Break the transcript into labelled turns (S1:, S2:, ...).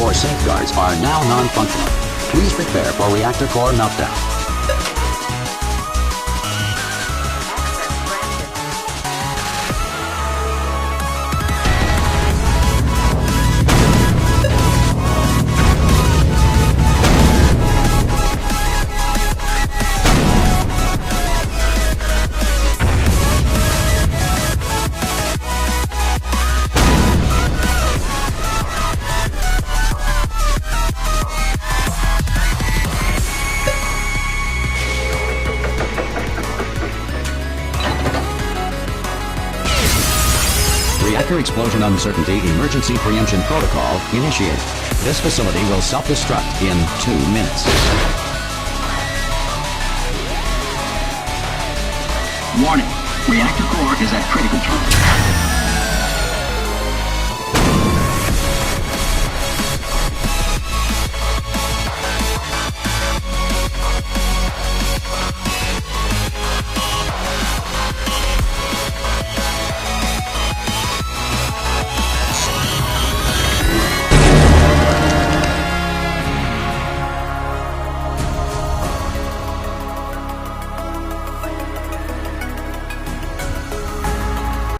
S1: core safeguards are now non-functional. Please prepare for reactor core meltdown. Reactor explosion uncertainty emergency preemption protocol initiated. This facility will self-destruct in 2 minutes.
S2: Warning, reactor core is at critical charge.